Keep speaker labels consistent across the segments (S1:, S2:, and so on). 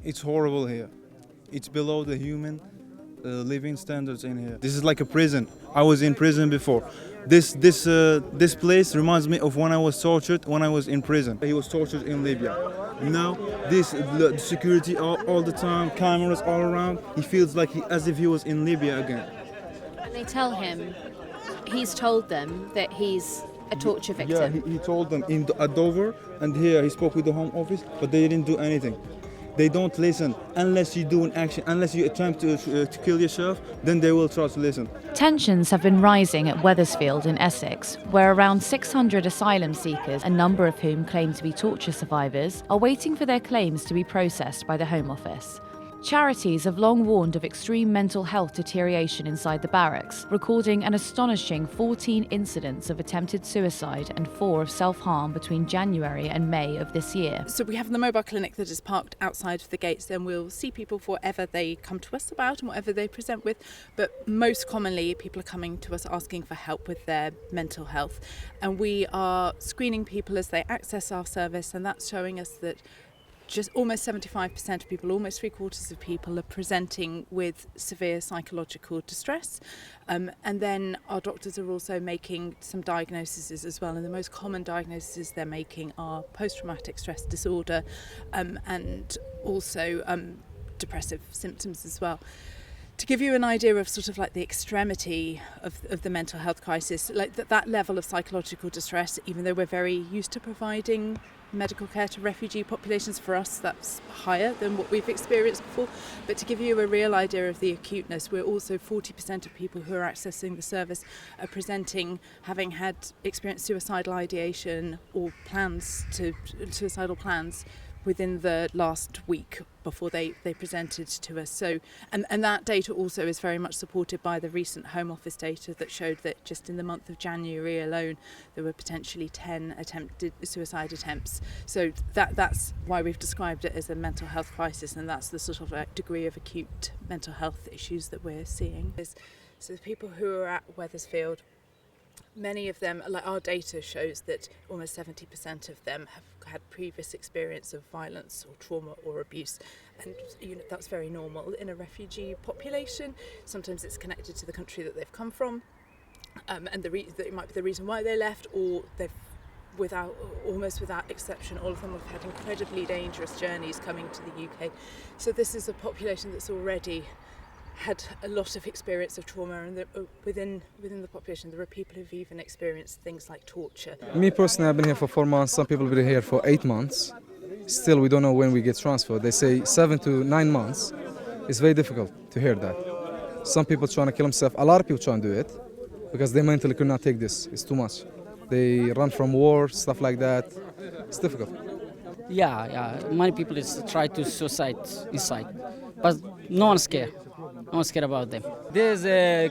S1: It's horrible here. It's below the human living standards in here. This is like a prison. I was in prison before. This place reminds me of when I was tortured when I was in prison. He was tortured in Libya. Now the security all the time, cameras all around. He feels like as if he was in Libya again.
S2: And they tell him, he's told them that he's a torture victim.
S1: Yeah, he told them at Dover, and here he spoke with the Home Office, but they didn't do anything. They don't listen unless you do an action, unless you attempt to kill yourself, then they will try to listen.
S2: Tensions have been rising at Wethersfield in Essex, where around 600 asylum seekers, a number of whom claim to be torture survivors, are waiting for their claims to be processed by the Home Office. Charities have long warned of extreme mental health deterioration inside the barracks, recording an astonishing 14 incidents of attempted suicide and 4 of self-harm between January and May of this year.
S3: So we have the mobile clinic that is parked outside of the gates, and we'll see people for whatever they come to us about and whatever they present with. But most commonly, people are coming to us asking for help with their mental health. And we are screening people as they access our service, and that's showing us that just almost 75% of people, almost 3/4 of people are presenting with severe psychological distress. And then our doctors are also making some diagnoses as well. And the most common diagnoses they're making are post-traumatic stress disorder and also depressive symptoms as well. To give you an idea of sort of like the extremity of the mental health crisis, like that level of psychological distress, even though we're very used to providing medical care to refugee populations, for us that's higher than what we've experienced before. But to give you a real idea of the acuteness, we're also 40% of people who are accessing the service are presenting having had experienced suicidal ideation or suicidal plans within the last week before they presented to us. So, and that data also is very much supported by the recent Home Office data that showed that just in the month of January alone, there were potentially 10 attempted suicide attempts. So that's why we've described it as a mental health crisis, and that's the sort of degree of acute mental health issues that we're seeing. So the people who are at Wethersfield, many of them, like our data shows that almost 70% of them have had previous experience of violence or trauma or abuse, and that's very normal in a refugee population. Sometimes it's connected to the country that they've come from, and it might be the reason why they left, or almost without exception, all of them have had incredibly dangerous journeys coming to the UK. So this is a population that's already had a lot of experience of trauma, and within the population there are people who've even experienced things like torture.
S4: Me personally, I've been here for 4 months, some people have been here for 8 months. Still, we don't know when we get transferred. They say 7 to 9 months. It's very difficult to hear that. Some people trying to kill themselves, a lot of people trying to do it, because they mentally could not take this, it's too much. They run from war, stuff like that. It's difficult.
S5: Yeah, many people try to suicide inside, but no one's scared. No one's scared about them. This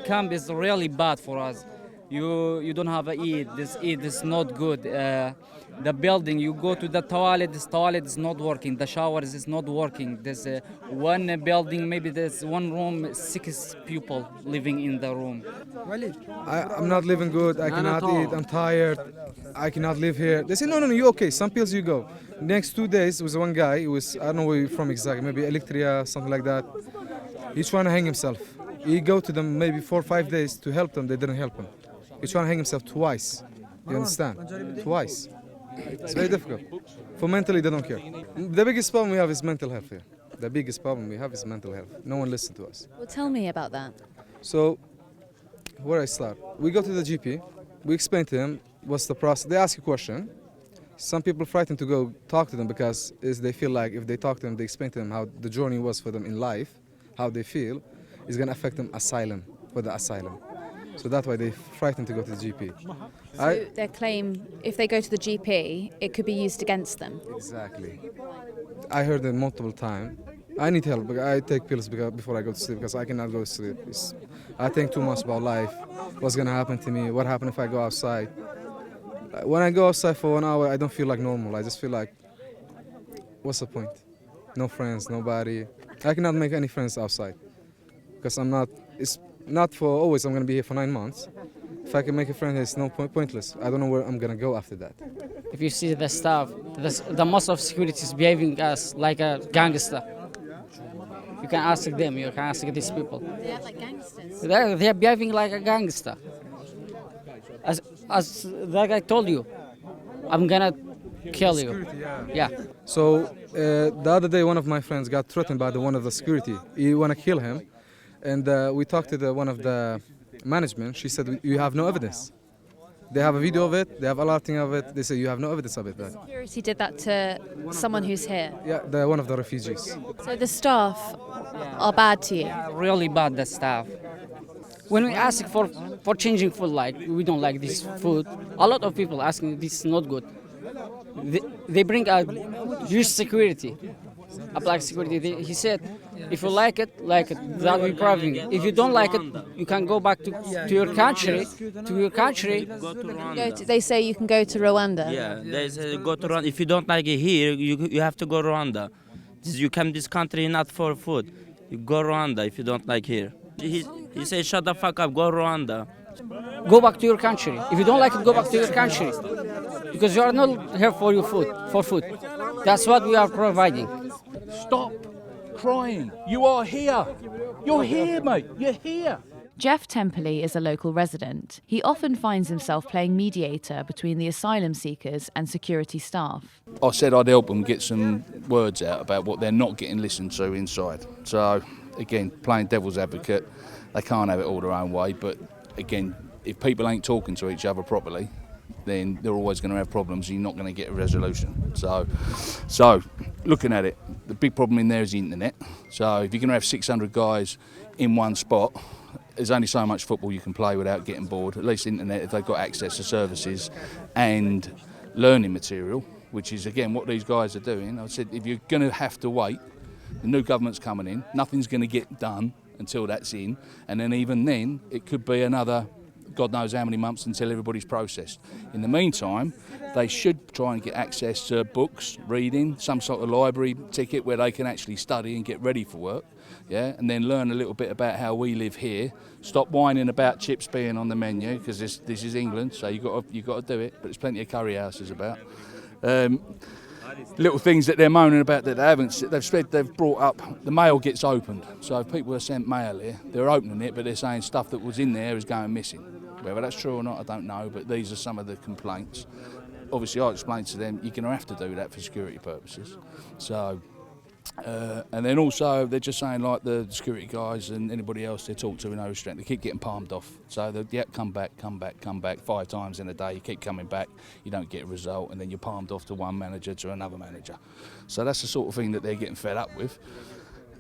S5: camp is really bad for us. You don't have a eat. This eat is not good. The building, you go to the toilet. This toilet is not working. The showers is not working. There's one building, maybe there's one room, 6 people living in the room.
S4: I'm not living good. I cannot eat. I'm tired. I cannot live here. They say, no, you're okay. Some pills you go. Next 2 days, there was one guy. He was, I don't know where you're from exactly. Maybe Electria, something like that. He's trying to hang himself. He go to them maybe 4 or 5 days to help them. They didn't help him. He's trying to hang himself twice. You understand? Twice. It's very difficult. For mentally, they don't care. The biggest problem we have is mental health here. The biggest problem we have is mental health. No one listens to us.
S2: Well, tell me about that.
S4: So, where I start? We go to the GP. We explain to them what's the process. They ask a question. Some people are frightened to go talk to them because they feel like if they talk to them, they explain to them how the journey was for them in life, how they feel, is going to affect them for the asylum. So that's why they're frightened to go to the GP.
S2: So their claim, if they go to the GP, it could be used against them.
S4: Exactly. I heard it multiple times. I need help, but I take pills before I go to sleep because I cannot go to sleep. I think too much about life, what's going to happen to me, what happens if I go outside. When I go outside for 1 hour, I don't feel like normal. I just feel like, what's the point? No friends, nobody. I cannot make any friends outside because it's not for always. I'm going to be here for 9 months. If I can make a friend, it's pointless. I don't know where I'm going to go after that.
S5: If you see the staff, the most of security is behaving us like a gangster. You can ask them, you can ask these people.
S2: They act like gangsters.
S5: They're behaving like a gangster. As that guy told you, I'm gonna kill you. Yeah.
S4: So the other day, one of my friends got threatened by one of the security. He want to kill him, and we talked to one of the management. She said, "You have no evidence." They have a video of it. They have a lot of it. They say you have no evidence of it.
S2: Security did that to someone who's here.
S4: Yeah, one of the refugees.
S2: So the staff are bad to you.
S5: Really bad, the staff. When we ask for changing food, like we don't like this food, a lot of people asking this is not good. They bring a huge security, a black security. He said, if you like it, that will be problem. If you don't like it, you can go back to your country.
S6: Go to Rwanda.
S2: They say you can go to Rwanda.
S6: Yeah, they say go to Rwanda. If you don't like it here, you have to go Rwanda. You come this country not for food. You go Rwanda if you don't like here. He said, shut the fuck up, go Rwanda.
S5: Go back to your country. If you don't like it, go back to your country. Because you are not here for your food, for food. That's what we are providing.
S7: Stop crying. You are here. You're here, mate. You're here.
S2: Jeff Temperley is a local resident. He often finds himself playing mediator between the asylum seekers and security staff.
S7: I said I'd help them get some words out about what they're not getting listened to inside. So, again, playing devil's advocate, they can't have it all their own way. But, again, if people ain't talking to each other properly, then they're always going to have problems and you're not going to get a resolution. So looking at it, the big problem in there is the internet. So if you're going to have 600 guys in one spot, there's only so much football you can play without getting bored. At least internet, if they've got access to services and learning material, which is, again, what these guys are doing. I said, if you're going to have to wait, the new government's coming in, nothing's going to get done until that's in. And then even then, it could be another God knows how many months until everybody's processed. In the meantime, they should try and get access to books, reading, some sort of library ticket where they can actually study and get ready for work, yeah, and then learn a little bit about how we live here. Stop whining about chips being on the menu, because this is England, so you got to do it. But there's plenty of curry houses about. Little things that they're moaning about that they haven't. They've brought up the mail gets opened. So if people are sent mail here, they're opening it, but they're saying stuff that was in there is going missing. Whether that's true or not, I don't know, but these are some of the complaints. Obviously, I explained to them, you're going to have to do that for security purposes. So, and then also, they're just saying, like, the security guys and anybody else they talk to in no restraint, they keep getting palmed off. So, yeah, come back, 5 times in a day, you keep coming back, you don't get a result, and then you're palmed off to one manager to another manager. So that's the sort of thing that they're getting fed up with.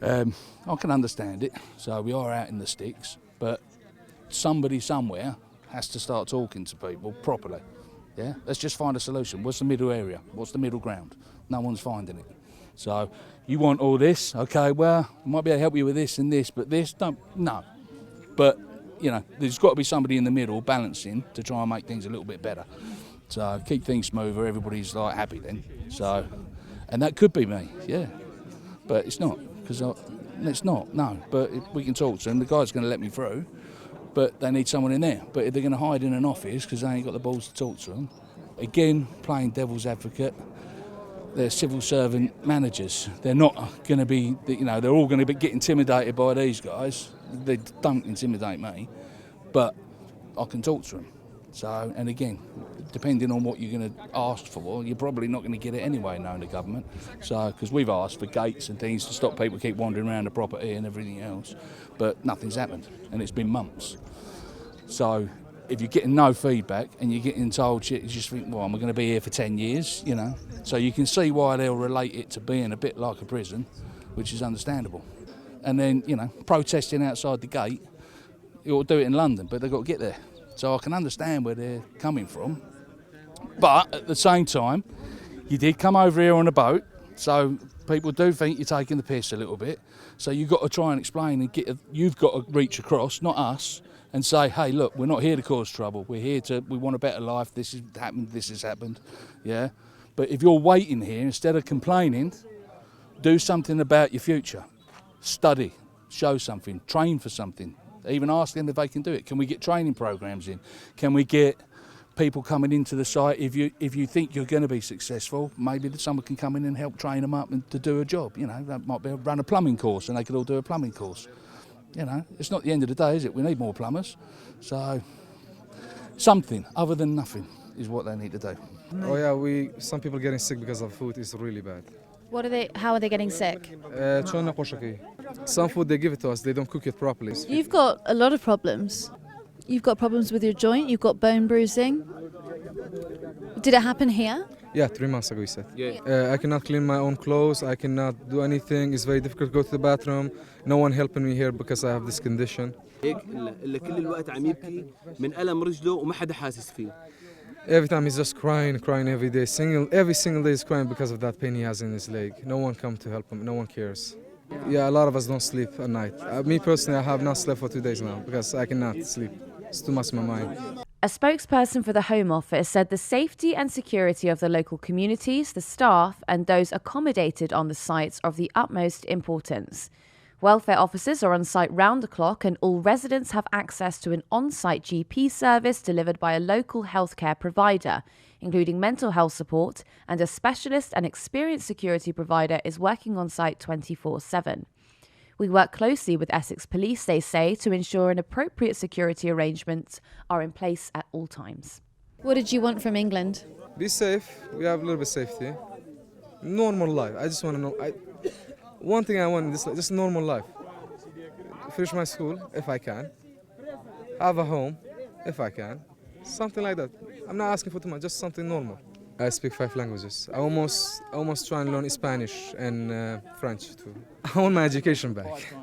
S7: I can understand it. So we are out in the sticks, but somebody somewhere has to start talking to people properly. Yeah, let's just find a solution. What's the middle area? What's the middle ground? No one's finding it. So you want all this? Okay, well, I might be able to help you with this and this, but this don't. No, but you know, there's got to be somebody in the middle balancing to try and make things a little bit better. So keep things smoother. Everybody's like happy then. So, and that could be me. Yeah, but it's not because it's not. No, but if we can talk to them. The guy's going to let me through. But they need someone in there. But if they're going to hide in an office because they ain't got the balls to talk to them, again, playing devil's advocate, they're civil servant managers. They're not going to be, you know, they're all going to get intimidated by these guys. They don't intimidate me, but I can talk to them. So, and again, depending on what you're going to ask for, you're probably not going to get it anyway, knowing the government. So, because we've asked for gates and things to stop people keep wandering around the property and everything else, but nothing's happened, and it's been months. So, if you're getting no feedback and you're getting told shit, you just think, well, I'm going to be here for 10 years, you know. So you can see why they'll relate it to being a bit like a prison, which is understandable. And then, you know, protesting outside the gate, you'll do it in London, but they've got to get there. So I can understand where they're coming from. But at the same time, you did come over here on a boat, so people do think you're taking the piss a little bit. So you've got to try and explain and you've got to reach across, not us, and say, hey, look, we're not here to cause trouble. We're here we want a better life. This has happened, yeah? But if you're waiting here, instead of complaining, do something about your future. Study, show something, train for something. Even ask them if they can do it. Can we get training programs in? Can we get people coming into the site, if you think you're going to be successful, maybe that someone can come in and help train them up and to do a job. You know, that might be run a plumbing course, and they could all do a plumbing course. You know, it's not the end of the day, is it? We need more plumbers. So something other than nothing is what they need to do.
S4: Oh yeah, some people getting sick because of food is really bad.
S2: How are they getting sick?
S4: Some food they give it to us, they don't cook it properly.
S8: You've got a lot of problems. You've got problems with your joint, you've got bone bruising. Did it happen here?
S4: Yeah, 3 months ago, he said. I cannot clean my own clothes, I cannot do anything. It's very difficult to go to the bathroom. No one helping me here because I have this condition. Every time he's just crying every day. Every single day he's crying because of that pain he has in his leg. No one come to help him, no one cares. Yeah, a lot of us don't sleep at night. Me personally, I have not slept for 2 days now because I cannot sleep. It's too much in my mind.
S2: A spokesperson for the Home Office said the safety and security of the local communities, the staff, and those accommodated on the sites are of the utmost importance. Welfare officers are on site round the clock, and all residents have access to an on-site GP service delivered by a local healthcare provider, including mental health support, and a specialist and experienced security provider is working on site 24/7. We work closely with Essex Police, they say, to ensure an appropriate security arrangements are in place at all times.
S8: What did you want from England?
S4: Be safe. We have a little bit of safety. Normal life. I just want to know. One thing I want in this life, just normal life. Finish my school if I can. Have a home if I can. Something like that. I'm not asking for too much, just something normal. I speak 5 languages. I almost try and learn Spanish and French too. I want my education back.